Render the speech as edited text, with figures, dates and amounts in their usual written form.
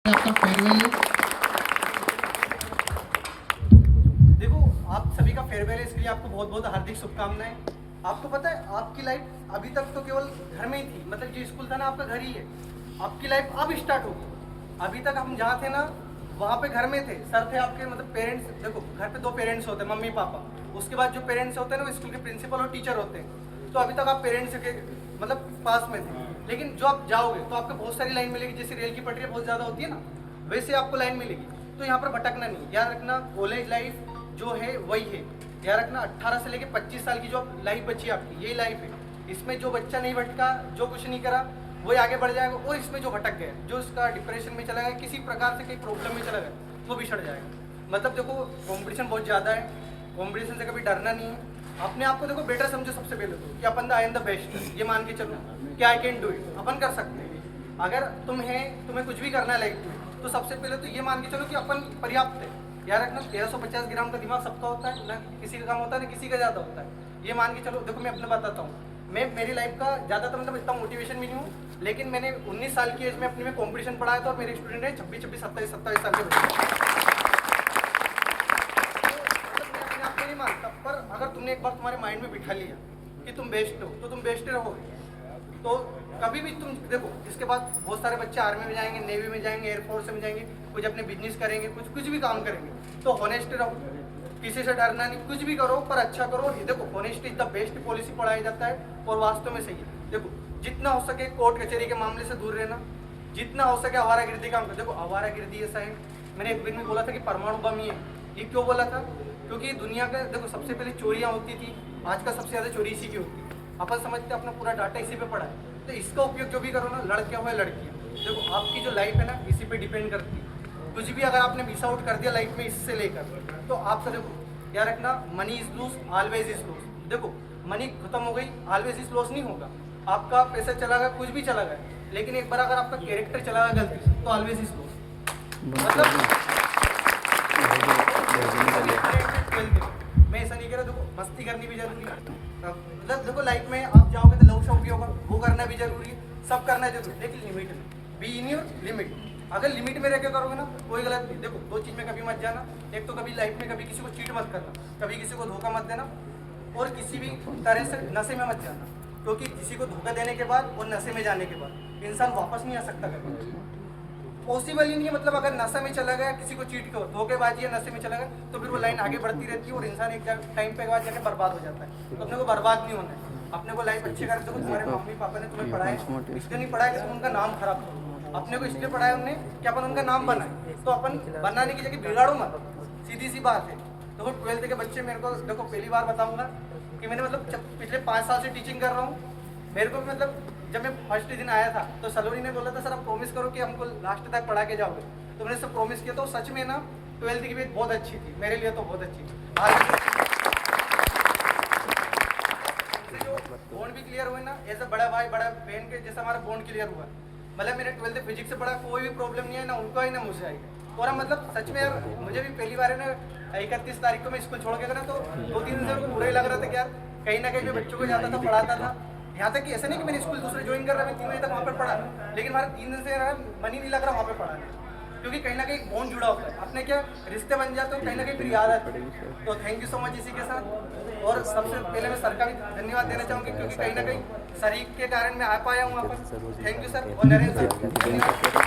आपका फेयरवेल है। देखो आप सभी का फेयरवेल है, इसके लिए आपको बहुत बहुत हार्दिक शुभकामनाएं। आपको पता है आपकी लाइफ अभी तक तो केवल घर में ही थी, मतलब जो स्कूल था ना आपका घर ही है। आपकी लाइफ अब स्टार्ट होगी। अभी तक हम जहाँ थे ना वहाँ पे घर में थे, सर थे आपके, मतलब पेरेंट्स। देखो घर पे दो पेरेंट्स होते हैं, मम्मी पापा। उसके बाद जो पेरेंट्स होते हैं ना वो स्कूल के प्रिंसिपल और टीचर होते हैं। तो अभी तक आप पेरेंट्स के मतलब पास में थे, लेकिन जो आप जाओगे तो आपको बहुत सारी लाइन मिलेगी। जैसे रेल की पटरियाँ बहुत ज़्यादा होती है ना, वैसे आपको लाइन मिलेगी। तो यहाँ पर भटकना नहीं, याद रखना कॉलेज लाइफ जो है वही है। याद रखना 18 से लेकर 25 साल की जो लाइफ बची आपकी, यही लाइफ है। इसमें जो बच्चा नहीं भटका, जो कुछ नहीं करा, वही आगे बढ़ जाएगा। और इसमें जो भटक गया, जो इसका डिप्रेशन में चला गया, किसी प्रकार से कोई प्रॉब्लम में चला गया, वो बिछड़ जाएगा। मतलब देखो कंपटीशन बहुत ज़्यादा है, कंपटीशन से कभी डरना नहीं है। अपने आप को देखो बेटर समझो सबसे पहले तो, कि अपन आई एम द बेस्ट। ये मान के चलो कि आई कैन डू इट, अपन कर सकते हैं। अगर तुम्हें कुछ भी करना है लाइफ में, तो सबसे पहले तो ये मान के चलो कि अपन पर्याप्त है। याद रखना 1350 ग्राम का दिमाग सबका होता है ना, किसी का कम होता है ना किसी का ज़्यादा होता है। ये मान के चलो। देखो मैं अपने बताता हूँ, मैं मेरी लाइफ का ज़्यादातर मतलब इतना मोटिवेशन भी नहीं हूँ, लेकिन मैंने 19 साल की एज में अपने में कंपटीशन पढ़ाया था और मेरे स्टूडेंट है 26, 27 साल के बच्चे। अपने आप को नहीं मानता, पर अगर तुमने एक बार तुम्हारे माइंड में बिठा लिया कि तुम बेस्ट हो, तो तुम बेस्ट रहोगे। तो कभी भी तुम देखो, इसके बाद बहुत सारे बच्चे आर्मी में जाएंगे, नेवी में जाएंगे, एयरफोर्स में जाएंगे, कुछ अपने बिजनेस करेंगे, कुछ भी काम करेंगे। तो होनेस्ट रहो, किसी से डरना नहीं, कुछ भी करो पर अच्छा करो। देखो honest is the best policy पढ़ाया जाता है और वास्तव में सही है। देखो जितना हो सके कोर्ट कचहरी के मामले से दूर रहना, जितना हो सके आवारागर्दी काम कर। देखो आवारागर्दी ऐसा है, मैंने एक दिन में बोला था कि परमाणु बम ही है। ये क्यों बोला था? क्योंकि दुनिया का देखो सबसे पहले चोरियाँ होती थी, आज का सबसे ज़्यादा चोरी इसी की होती है। अपन समझते अपना पूरा डाटा इसी पे पड़ा है। तो इसका उपयोग जो भी करो ना, लड़कियां हो या लड़कियां, देखो आपकी जो लाइफ है ना इसी पे डिपेंड करती है। कुछ भी अगर आपने मिस आउट कर दिया लाइफ में इससे लेकर, तो आपका देखो याद रखना money is lose always is lose. देखो मनी खत्म हो गई, ऑलवेज इज लॉस नहीं होगा। आपका पैसा चला गया, कुछ भी चला गया, लेकिन एक बार अगर आपका कैरेक्टर चला गया गलती से, तो ऑलवेज इज लॉस। मतलब मैं ऐसा नहीं कह रहा, देखो मस्ती करनी भी जरूरी है। मतलब देखो लाइफ में आप जाओगे तो लव शौक भी होगा, वो करना भी जरूरी है, सब करना जरूरी है, लेकिन लिमिट में। Be in your limit. अगर लिमिट में रह के करोगे ना कोई गलत नहीं। देखो दो चीज़ में कभी मत जाना, एक तो कभी लाइफ में कभी किसी को चीट मत करना, कभी किसी को धोखा मत देना, और किसी भी तरह से नशे में मत जाना। क्योंकि किसी को धोखा देने के बाद और नशे में जाने के बाद इंसान वापस नहीं आ सकता कभी, पॉसिबल ही नहीं है। मतलब अगर नशे में चला गया, किसी को चीट कर धोखेबाजी या नशे में चला गया, तो फिर वो लाइन आगे बढ़ती रहती है और इंसान एक टाइम पे बाद जाके बर्बाद हो जाता है। तो अपने को बर्बाद नहीं होना है, अपने को लाइफ अच्छी कर। देखो तुम्हारे मम्मी पापा ने तुम्हें पढ़ाया, इसलिए नहीं पढ़ाया कि तुम उनका नाम खराब करो। अपने को इसलिए पढ़ाया उन्होंने कि अपन उनका नाम बनाए, तो अपन बनाने की जगह बिगाड़ो मत, सीधी सी बात है। देखो 12th के बच्चे मेरे को, देखो पहली बार बताऊंगा कि मैंने मतलब पिछले 5 साल से टीचिंग कर रहा हूँ। मेरे को मतलब जब मैं फर्स्ट दिन आया था तो सलोनी ने बोला था सर आप प्रॉमिस करो कि हमको लास्ट तक पढ़ा के जाओगे। तो मैंने सब प्रॉमिस किया। तो सच में ना 12th की भी बहुत अच्छी थी मेरे लिए, तो बहुत अच्छी थी। जो बॉन्ड भी क्लियर हुए ना, एज अ बड़ा भाई बड़ा बहन के जैसा हमारा बॉन्ड क्लियर हुआ। मतलब मेरे 12th फिजिक्स से बड़ा कोई भी प्रॉब्लम नहीं है, ना उनको आई ना मुझे आई। और हम मतलब सच में यार मुझे भी पहली बार है ना 31 तारीख को मैं स्कूल छोड़ के गया ना, तो 2-3 दिन से बुरा ही लग रहा था कि यार कहीं ना कहीं मैं बच्चों को जाता था, पढ़ाता था। यहाँ तक कि ऐसा नहीं कि मैंने स्कूल दूसरे ज्वाइन कर रहा, मैं 3 महीने तक वहाँ पर पढ़ा, लेकिन हमारे 3 दिन से मन ही नहीं लग रहा वहाँ पर पढ़ाने। क्योंकि कहीं ना कहीं बॉन्ड जुड़ा होता है, अपने क्या रिश्ते बन जाते हैं, कहीं ना कहीं फिर याद आती है। तो थैंक यू सो मच इसी के साथ। और सबसे पहले मैं सर का भी धन्यवाद देना चाहूँगी, क्योंकि कहीं ना कहीं सर ही के कारण मैं आ पाया हूँ वहाँ पर। थैंक यू सर और नरेंद्र सर, धन्यवाद।